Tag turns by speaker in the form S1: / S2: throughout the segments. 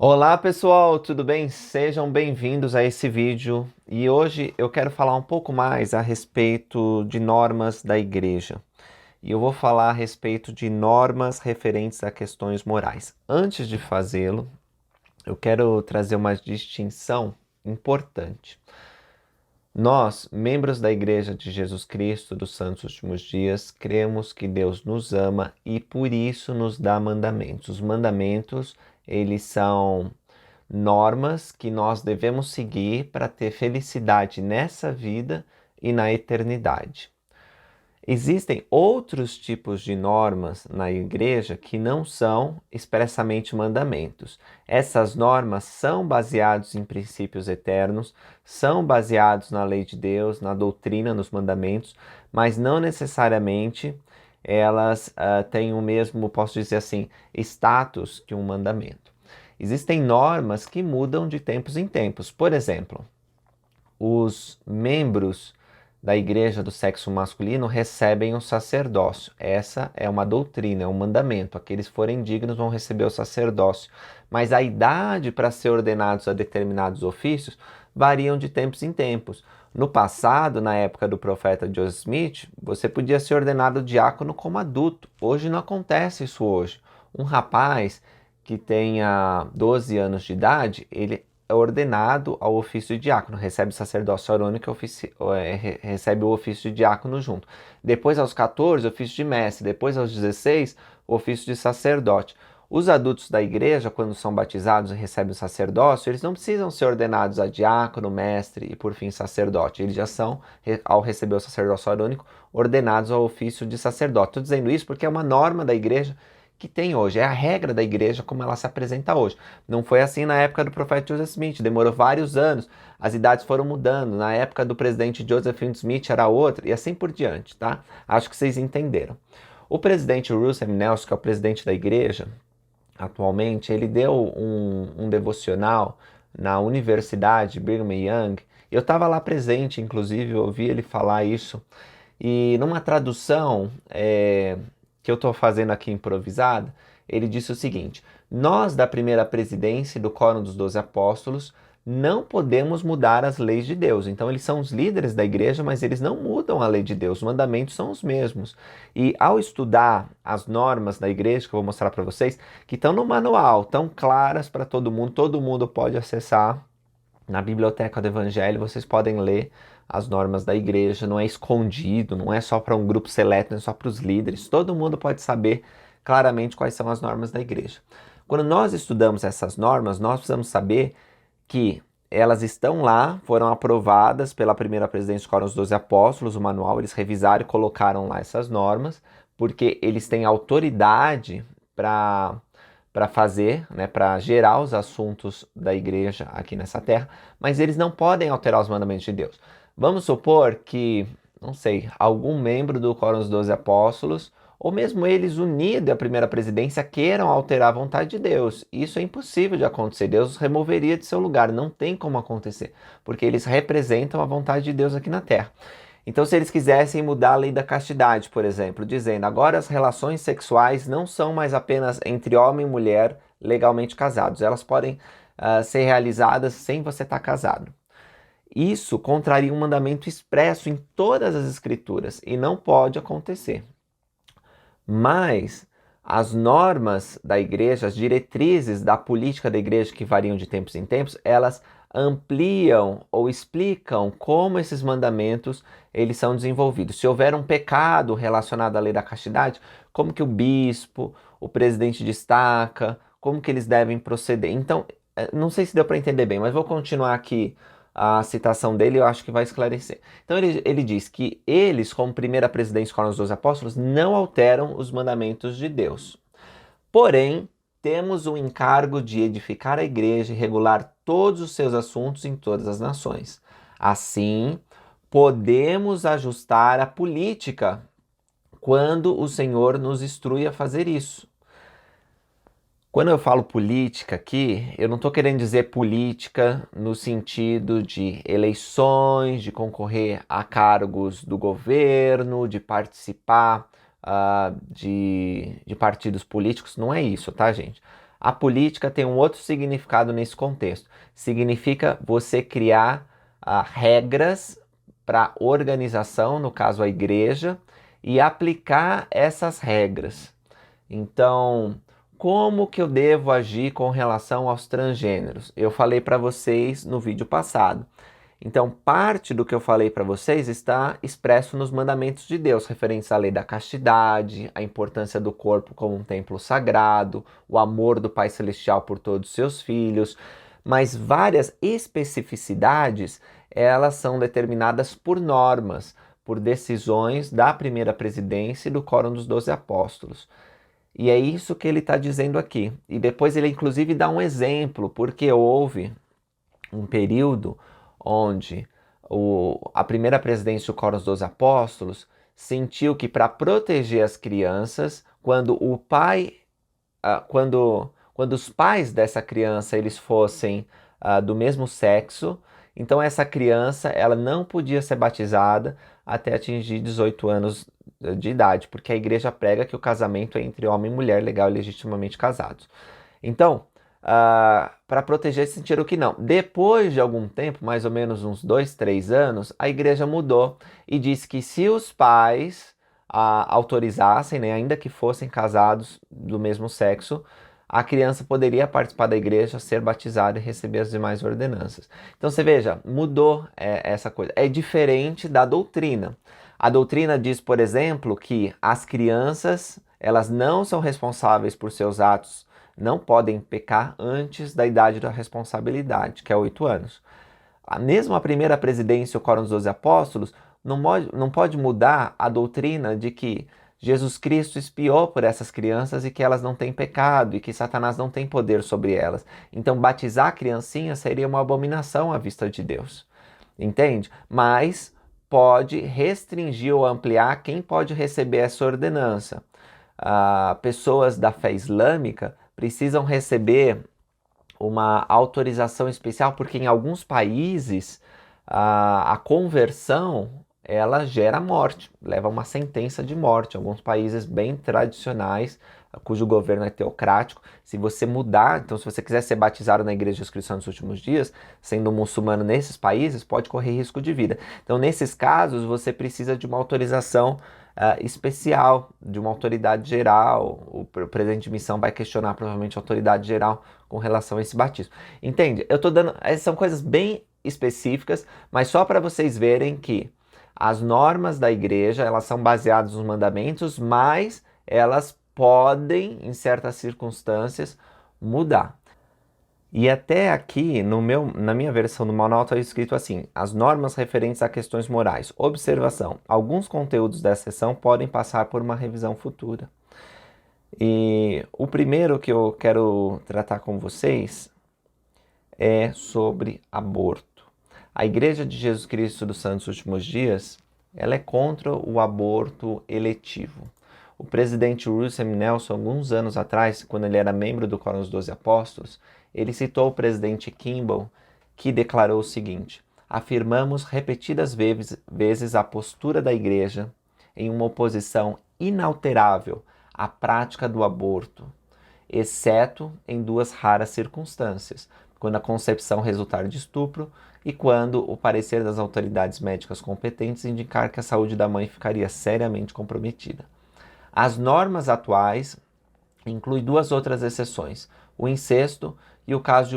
S1: Olá pessoal, tudo bem? Sejam bem-vindos a esse vídeo e hoje eu quero falar um pouco mais a respeito de normas da igreja. E eu vou falar a respeito de normas referentes a questões morais. Antes de fazê-lo, eu quero trazer uma distinção importante. Nós, membros da Igreja de Jesus Cristo dos Santos Últimos Dias, cremos que Deus nos ama e por isso nos dá mandamentos. Os mandamentos, eles são normas que nós devemos seguir para ter felicidade nessa vida e na eternidade. Existem outros tipos de normas na igreja que não são expressamente mandamentos. Essas normas são baseadas em princípios eternos, são baseados na lei de Deus, na doutrina, nos mandamentos, mas não necessariamente elas têm o mesmo, posso dizer assim, status que um mandamento. Existem normas que mudam de tempos em tempos. Por exemplo, os membros da igreja do sexo masculino recebem o sacerdócio. Essa é uma doutrina, é um mandamento. Aqueles que forem dignos vão receber o sacerdócio. Mas a idade para ser ordenados a determinados ofícios variam de tempos em tempos. No passado, na época do profeta Joseph Smith, você podia ser ordenado diácono como adulto. Hoje não acontece isso hoje. Um rapaz que tenha 12 anos de idade, ele é ordenado ao ofício de diácono, recebe o sacerdócio arônico e recebe o ofício de diácono junto. Depois, aos 14, o ofício de mestre. Depois, aos 16, o ofício de sacerdote. Os adultos da igreja, quando são batizados e recebem o sacerdócio, eles não precisam ser ordenados a diácono, mestre e, por fim, sacerdote. Eles já são, ao receber o sacerdócio arônico, ordenados ao ofício de sacerdote. Estou dizendo isso porque é uma norma da igreja que tem hoje, é a regra da igreja como ela se apresenta hoje. Não foi assim na época do profeta Joseph Smith, demorou vários anos, as idades foram mudando, na época do presidente Joseph Smith era outra e assim por diante, tá? Acho que vocês entenderam. O presidente Russell M. Nelson, que é o presidente da igreja, atualmente, ele deu um devocional na Universidade Brigham Young, eu estava lá presente, inclusive, eu ouvi ele falar isso, e numa tradução que eu estou fazendo aqui improvisada, ele disse o seguinte: nós da primeira presidência e do Quórum dos 12 Apóstolos não podemos mudar as leis de Deus. Então eles são os líderes da igreja, mas eles não mudam a lei de Deus, os mandamentos são os mesmos. E ao estudar as normas da igreja, que eu vou mostrar para vocês, que estão no manual, tão claras para todo mundo pode acessar na biblioteca do Evangelho, vocês podem ler as normas da igreja, não é escondido, não é só para um grupo seleto, não é só para os líderes, todo mundo pode saber claramente quais são as normas da igreja. Quando nós estudamos essas normas, nós precisamos saber que elas estão lá, foram aprovadas pela primeira presidência do Quórum dos 12 Apóstolos, o manual, eles revisaram e colocaram lá essas normas, porque eles têm autoridade para fazer, né, para gerar os assuntos da igreja aqui nessa terra, mas eles não podem alterar os mandamentos de Deus. Vamos supor que, não sei, algum membro do Quórum dos 12 Apóstolos, ou mesmo eles unidos à primeira presidência, queiram alterar a vontade de Deus. Isso é impossível de acontecer. Deus os removeria de seu lugar. Não tem como acontecer, porque eles representam a vontade de Deus aqui na terra. Então, se eles quisessem mudar a lei da castidade, por exemplo, dizendo agora as relações sexuais não são mais apenas entre homem e mulher legalmente casados, elas podem ser realizadas sem você estar casado. Isso contraria um mandamento expresso em todas as escrituras e não pode acontecer. Mas as normas da igreja, as diretrizes da política da igreja que variam de tempos em tempos, elas ampliam ou explicam como esses mandamentos eles são desenvolvidos. Se houver um pecado relacionado à lei da castidade, como que o bispo, o presidente destaca, como que eles devem proceder. Então, não sei se deu para entender bem, mas vou continuar aqui a citação dele, eu acho que vai esclarecer. Então ele diz que eles, como primeira presidência com os 12 apóstolos, não alteram os mandamentos de Deus. Porém, temos o encargo de edificar a igreja e regular todos os seus assuntos em todas as nações. Assim, podemos ajustar a política quando o Senhor nos instrui a fazer isso. Quando eu falo política aqui, eu não estou querendo dizer política no sentido de eleições, de concorrer a cargos do governo, de participar de partidos políticos. Não é isso, tá, gente? A política tem um outro significado nesse contexto. Significa você criar regras para organização, no caso a igreja, e aplicar essas regras. Então, como que eu devo agir com relação aos transgêneros? Eu falei para vocês no vídeo passado. Então, parte do que eu falei para vocês está expresso nos mandamentos de Deus, referentes à lei da castidade, a importância do corpo como um templo sagrado, o amor do Pai Celestial por todos os seus filhos, mas várias especificidades, elas são determinadas por normas, por decisões da primeira presidência e do Quórum dos 12 Apóstolos. E é isso que ele está dizendo aqui. E depois ele inclusive dá um exemplo, porque houve um período onde a primeira presidência do Quórum dos 12 Apóstolos sentiu que para proteger as crianças, quando os pais dessa criança eles fossem do mesmo sexo, então essa criança ela não podia ser batizada até atingir 18 anos de idade, porque a igreja prega que o casamento é entre homem e mulher, legal e legitimamente casados. Então, para proteger, sentiram que não. Depois de algum tempo, mais ou menos uns 2, 3 anos, a igreja mudou e disse que se os pais autorizassem, né, ainda que fossem casados do mesmo sexo, a criança poderia participar da igreja, ser batizada e receber as demais ordenanças. Então você veja, mudou essa coisa. É diferente da doutrina. A doutrina diz, por exemplo, que as crianças elas não são responsáveis por seus atos, não podem pecar antes da idade da responsabilidade, que é 8 anos. Mesmo a primeira presidência, o Quórum dos 12 Apóstolos, não pode mudar a doutrina de que Jesus Cristo expiou por essas crianças e que elas não têm pecado e que Satanás não tem poder sobre elas. Então, batizar a criancinha seria uma abominação à vista de Deus. Entende? Mas pode restringir ou ampliar quem pode receber essa ordenança. Pessoas da fé islâmica precisam receber uma autorização especial, porque em alguns países a conversão ela gera morte, leva uma sentença de morte. Alguns países bem tradicionais, cujo governo é teocrático, se você mudar, então se você quiser ser batizado na Igreja de Jesus Cristo dos Últimos Dias, sendo muçulmano nesses países, pode correr risco de vida. Então nesses casos você precisa de uma autorização especial, de uma autoridade geral. O presidente de missão vai questionar provavelmente a autoridade geral com relação a esse batismo. Entende? Eu estou dando, são coisas bem específicas, mas só para vocês verem que as normas da igreja, elas são baseadas nos mandamentos, mas elas podem, em certas circunstâncias, mudar. E até aqui, na minha versão do manual, está escrito assim: as normas referentes a questões morais. Observação: alguns conteúdos dessa seção podem passar por uma revisão futura. E o primeiro que eu quero tratar com vocês é sobre aborto. A Igreja de Jesus Cristo dos Santos Últimos Dias, ela é contra o aborto eletivo. O presidente Russell M. Nelson, alguns anos atrás, quando ele era membro do Quórum dos 12 Apóstolos, ele citou o presidente Kimball, que declarou o seguinte: afirmamos repetidas vezes a postura da Igreja em uma oposição inalterável à prática do aborto, exceto em 2 raras circunstâncias, quando a concepção resultar de estupro e quando o parecer das autoridades médicas competentes indicar que a saúde da mãe ficaria seriamente comprometida. As normas atuais incluem 2 outras exceções: o incesto e o caso de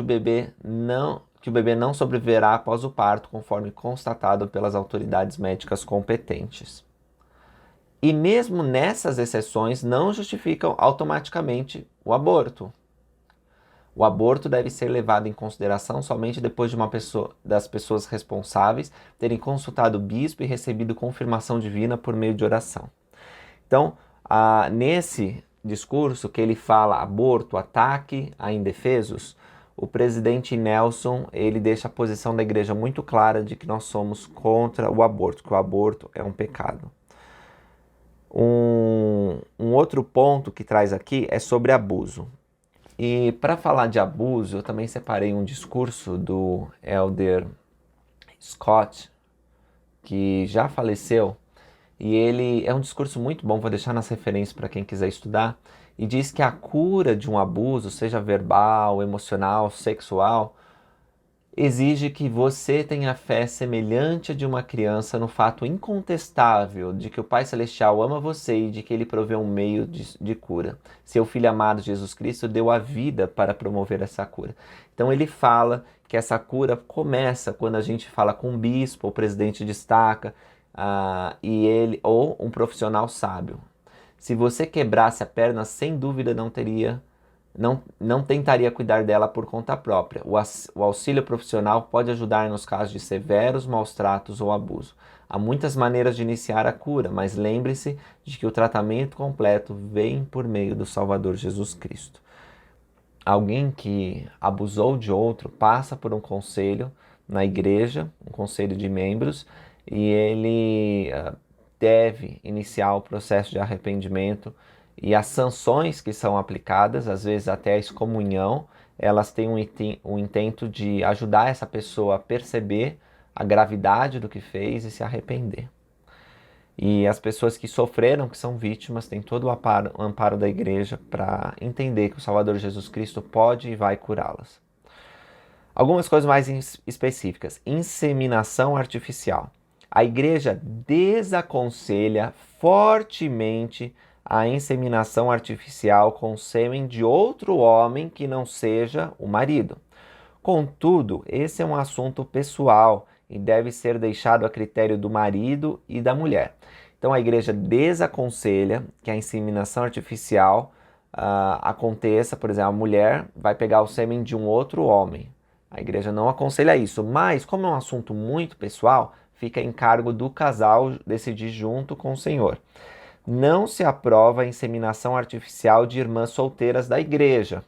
S1: que o bebê não sobreviverá após o parto, conforme constatado pelas autoridades médicas competentes. E mesmo nessas exceções não justificam automaticamente o aborto. O aborto deve ser levado em consideração somente depois de das pessoas responsáveis terem consultado o bispo e recebido confirmação divina por meio de oração. Então, nesse discurso que ele fala aborto, ataque a indefesos, o presidente Nelson ele deixa a posição da igreja muito clara de que nós somos contra o aborto, que o aborto é um pecado. Um outro ponto que traz aqui é sobre abuso. E para falar de abuso, eu também separei um discurso do Elder Scott, que já faleceu, e ele é um discurso muito bom, vou deixar nas referências para quem quiser estudar. e diz que a cura de um abuso, seja verbal, emocional, sexual, exige que você tenha fé semelhante à de uma criança no fato incontestável de que o Pai Celestial ama você e de que Ele provê um meio de cura. Seu Filho amado Jesus Cristo deu a vida para promover essa cura. Então ele fala que essa cura começa quando a gente fala com um bispo, ou presidente de estaca, ou um profissional sábio. Se você quebrasse a perna, sem dúvida não tentaria cuidar dela por conta própria. O auxílio profissional pode ajudar nos casos de severos maus tratos ou abuso. Há muitas maneiras de iniciar a cura, mas lembre-se de que o tratamento completo vem por meio do Salvador Jesus Cristo. Alguém que abusou de outro passa por um conselho na igreja, um conselho de membros, e ele deve iniciar o processo de arrependimento, e as sanções que são aplicadas, às vezes até a excomunhão, elas têm um intento de ajudar essa pessoa a perceber a gravidade do que fez e se arrepender. E as pessoas que sofreram, que são vítimas, têm todo o amparo da igreja para entender que o Salvador Jesus Cristo pode e vai curá-las. Algumas coisas mais específicas. Inseminação artificial. A igreja desaconselha fortemente a inseminação artificial com sêmen de outro homem que não seja o marido. Contudo, esse é um assunto pessoal e deve ser deixado a critério do marido e da mulher. Então a igreja desaconselha que a inseminação artificial aconteça. Por exemplo, a mulher vai pegar o sêmen de um outro homem. A igreja não aconselha isso, mas como é um assunto muito pessoal, fica em cargo do casal decidir junto com o Senhor. Não se aprova a inseminação artificial de irmãs solteiras da igreja.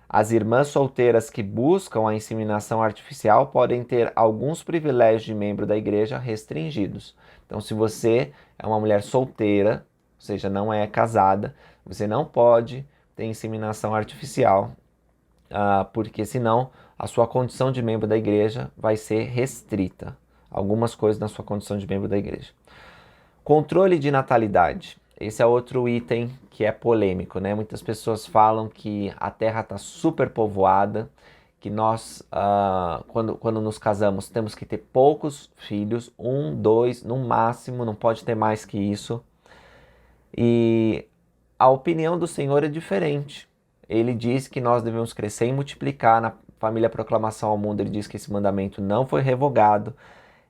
S1: As irmãs solteiras que buscam a inseminação artificial podem ter alguns privilégios de membro da igreja restringidos. Então, se você é uma mulher solteira, ou seja, não é casada, você não pode ter inseminação artificial, porque senão a sua condição de membro da igreja vai ser restrita. Algumas coisas na sua condição de membro da igreja. Controle de natalidade. Esse é outro item que é polêmico, né? Muitas pessoas falam que a Terra está super povoada, que nós, quando nos casamos, temos que ter poucos filhos, 1, 2, no máximo, não pode ter mais que isso. E a opinião do Senhor é diferente. Ele diz que nós devemos crescer e multiplicar. Na família Proclamação ao Mundo, ele diz que esse mandamento não foi revogado.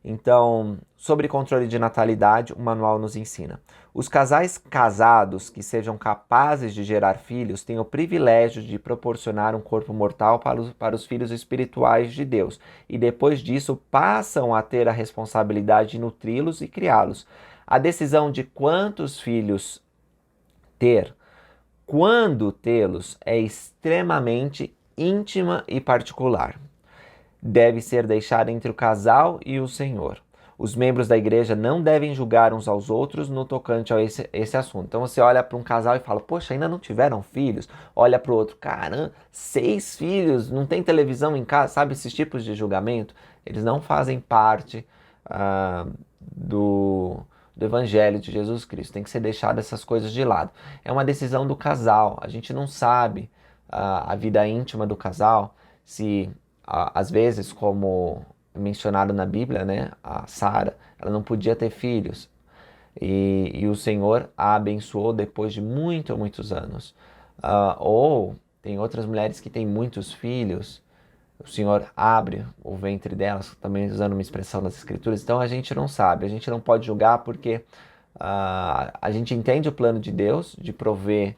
S1: Então, sobre controle de natalidade, o manual nos ensina. Os casais casados que sejam capazes de gerar filhos têm o privilégio de proporcionar um corpo mortal para os filhos espirituais de Deus. E depois disso, passam a ter a responsabilidade de nutri-los e criá-los. A decisão de quantos filhos ter, quando tê-los, é extremamente íntima e particular. Deve ser deixada entre o casal e o Senhor. Os membros da igreja não devem julgar uns aos outros no tocante a esse assunto. Então você olha para um casal e fala, poxa, ainda não tiveram filhos? Olha para o outro, caramba, 6 filhos, não tem televisão em casa, sabe? Esses tipos de julgamento, eles não fazem parte do Evangelho de Jesus Cristo. Tem que ser deixado essas coisas de lado. É uma decisão do casal. A gente não sabe a vida íntima do casal, se às vezes, como mencionado na Bíblia, né, a Sara, ela não podia ter filhos. E o Senhor a abençoou depois de muitos anos. Ou tem outras mulheres que têm muitos filhos, o Senhor abre o ventre delas, também usando uma expressão das Escrituras. Então a gente não sabe, a gente não pode julgar porque a gente entende o plano de Deus de prover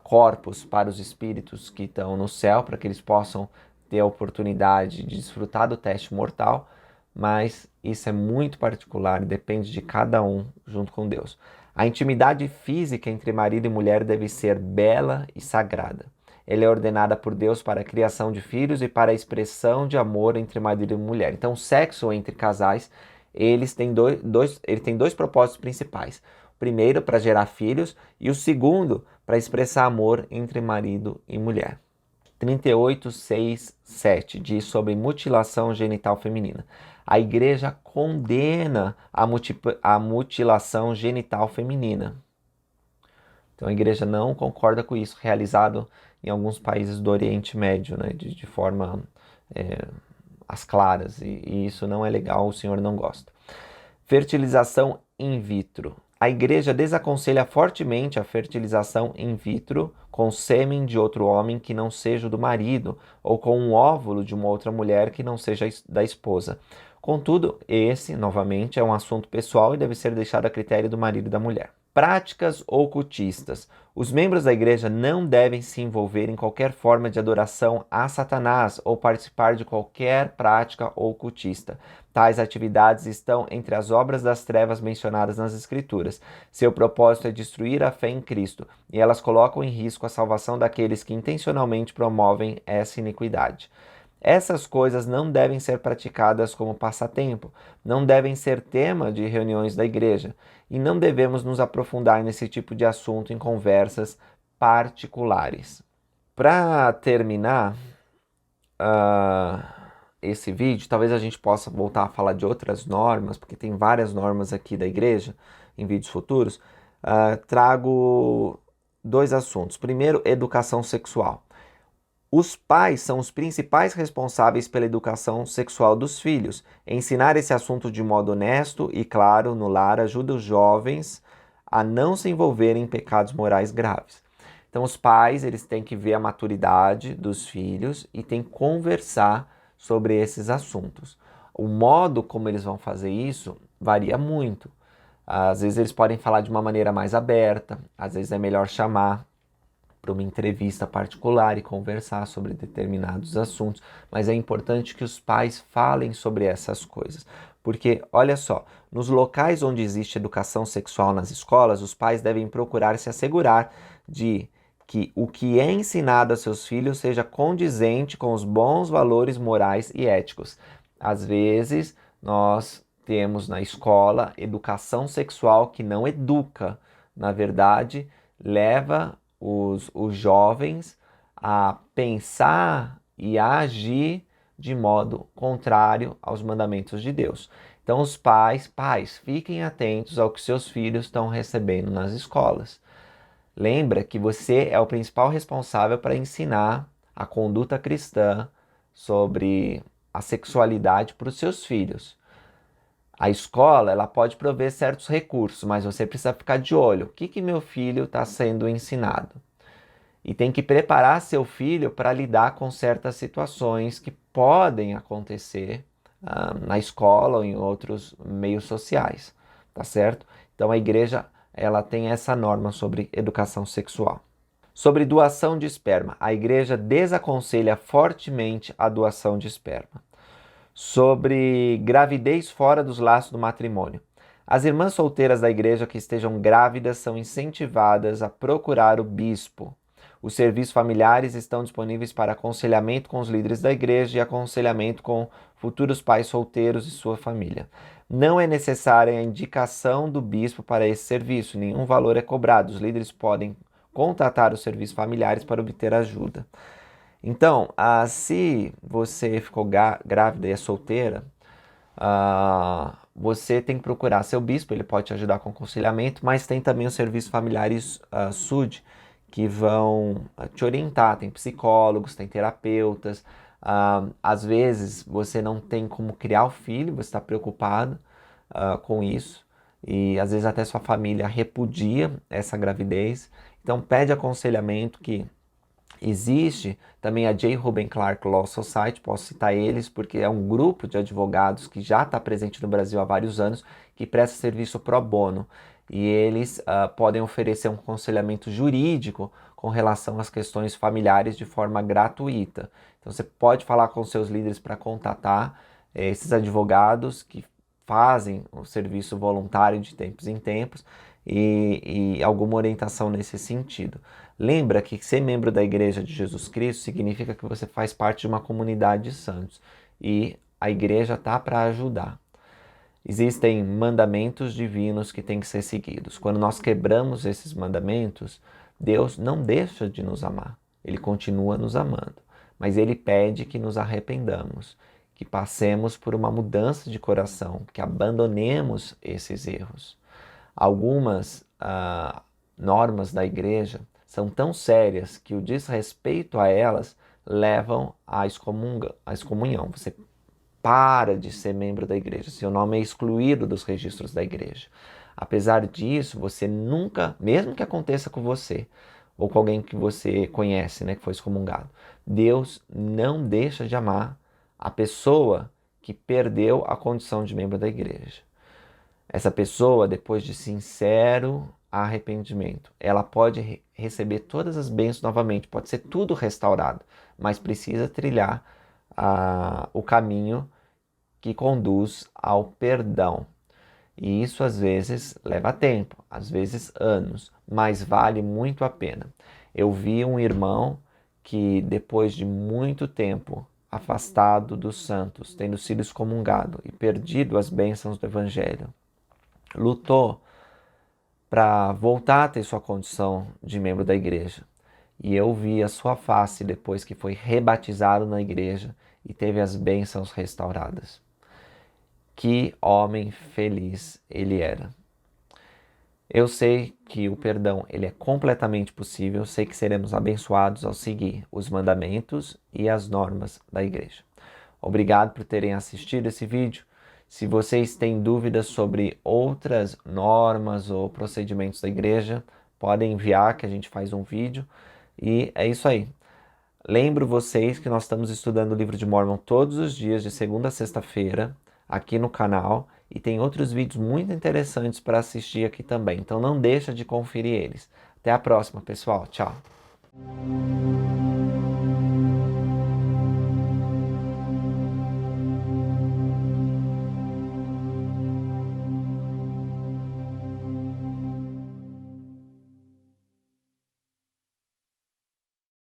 S1: corpos para os espíritos que estão no céu, para que eles possam ter a oportunidade de desfrutar do teste mortal, mas isso é muito particular e depende de cada um junto com Deus. A intimidade física entre marido e mulher deve ser bela e sagrada. Ela é ordenada por Deus para a criação de filhos e para a expressão de amor entre marido e mulher. Então, o sexo entre casais, ele tem dois propósitos principais. O primeiro, para gerar filhos, e o segundo, para expressar amor entre marido e mulher. 38:6-7 diz sobre mutilação genital feminina. A igreja condena a mutilação genital feminina. Então a igreja não concorda com isso, realizado em alguns países do Oriente Médio, né, de forma às claras, e isso não é legal, o Senhor não gosta. Fertilização in vitro. A igreja desaconselha fortemente a fertilização in vitro com sêmen de outro homem que não seja o do marido, ou com um óvulo de uma outra mulher que não seja da esposa. Contudo, esse, novamente, é um assunto pessoal e deve ser deixado a critério do marido e da mulher. Práticas ocultistas. Os membros da igreja não devem se envolver em qualquer forma de adoração a Satanás ou participar de qualquer prática ocultista. Tais atividades estão entre as obras das trevas mencionadas nas Escrituras. Seu propósito é destruir a fé em Cristo, e elas colocam em risco a salvação daqueles que intencionalmente promovem essa iniquidade. Essas coisas não devem ser praticadas como passatempo, não devem ser tema de reuniões da igreja, e não devemos nos aprofundar nesse tipo de assunto em conversas particulares. Para terminar esse vídeo, talvez a gente possa voltar a falar de outras normas, porque tem várias normas aqui da igreja em vídeos futuros. Trago dois assuntos. Primeiro, educação sexual. Os pais são os principais responsáveis pela educação sexual dos filhos. Ensinar esse assunto de modo honesto e claro no lar ajuda os jovens a não se envolverem em pecados morais graves. Então, os pais eles têm que ver a maturidade dos filhos e têm que conversar sobre esses assuntos. O modo como eles vão fazer isso varia muito. Às vezes eles podem falar de uma maneira mais aberta, às vezes é melhor chamar para uma entrevista particular e conversar sobre determinados assuntos, mas é importante que os pais falem sobre essas coisas, porque, olha só, nos locais onde existe educação sexual nas escolas, os pais devem procurar se assegurar de que o que é ensinado a seus filhos seja condizente com os bons valores morais e éticos. Às vezes, nós temos na escola educação sexual que não educa, na verdade, leva os jovens a pensar e a agir de modo contrário aos mandamentos de Deus. Então, os pais, fiquem atentos ao que seus filhos estão recebendo nas escolas. Lembra que você é o principal responsável para ensinar a conduta cristã sobre a sexualidade para os seus filhos. A escola ela pode prover certos recursos, mas você precisa ficar de olho. O que meu filho está sendo ensinado? E tem que preparar seu filho para lidar com certas situações que podem acontecer na escola ou em outros meios sociais, tá certo? Então a igreja ela tem essa norma sobre educação sexual. Sobre doação de esperma, a igreja desaconselha fortemente a doação de esperma. Sobre gravidez fora dos laços do matrimônio. As irmãs solteiras da igreja que estejam grávidas são incentivadas a procurar o bispo. Os serviços familiares estão disponíveis para aconselhamento com os líderes da igreja e aconselhamento com futuros pais solteiros e sua família. Não é necessária a indicação do bispo para esse serviço, nenhum valor é cobrado. Os líderes podem contatar os serviços familiares para obter ajuda. Então, se você ficou grávida e é solteira, você tem que procurar seu bispo, ele pode te ajudar com aconselhamento, mas tem também os serviços familiares SUD, que vão te orientar, tem psicólogos, tem terapeutas. Às vezes você não tem como criar o filho, você está preocupado com isso, e às vezes até sua família repudia essa gravidez. Então pede aconselhamento que existe também a J. Reuben Clark Law Society, posso citar eles porque é um grupo de advogados que já está presente no Brasil há vários anos, que presta serviço pro bono. E eles podem oferecer um aconselhamento jurídico com relação às questões familiares de forma gratuita. Então você pode falar com seus líderes para contatar esses advogados que fazem o serviço voluntário de tempos em tempos e alguma orientação nesse sentido. Lembra que ser membro da Igreja de Jesus Cristo significa que você faz parte de uma comunidade de santos e a igreja está para ajudar. Existem mandamentos divinos que têm que ser seguidos. Quando nós quebramos esses mandamentos, Deus não deixa de nos amar. Ele continua nos amando. Mas Ele pede que nos arrependamos, que passemos por uma mudança de coração, que abandonemos esses erros. Algumas normas da igreja são tão sérias que o desrespeito a elas levam à excomunhão. Você para de ser membro da igreja, seu nome é excluído dos registros da igreja. Apesar disso, você nunca, mesmo que aconteça com você, ou com alguém que você conhece, né, que foi excomungado, Deus não deixa de amar a pessoa que perdeu a condição de membro da igreja. Essa pessoa, depois de sincero arrependimento, ela pode receber todas as bênçãos novamente, pode ser tudo restaurado, mas precisa trilhar o caminho que conduz ao perdão. E isso às vezes leva tempo, às vezes anos, mas vale muito a pena. Eu vi um irmão que depois de muito tempo afastado dos santos, tendo sido excomungado e perdido as bênçãos do evangelho, lutou para voltar a ter sua condição de membro da igreja. E eu vi a sua face depois que foi rebatizado na igreja e teve as bênçãos restauradas. Que homem feliz ele era. Eu sei que o perdão ele é completamente possível, sei que seremos abençoados ao seguir os mandamentos e as normas da igreja. Obrigado por terem assistido esse vídeo. Se vocês têm dúvidas sobre outras normas ou procedimentos da igreja, podem enviar que a gente faz um vídeo. E é isso aí. Lembro vocês que nós estamos estudando o livro de Mórmon todos os dias, de segunda a sexta-feira, aqui no canal. E tem outros vídeos muito interessantes para assistir aqui também. Então não deixa de conferir eles. Até a próxima, pessoal. Tchau.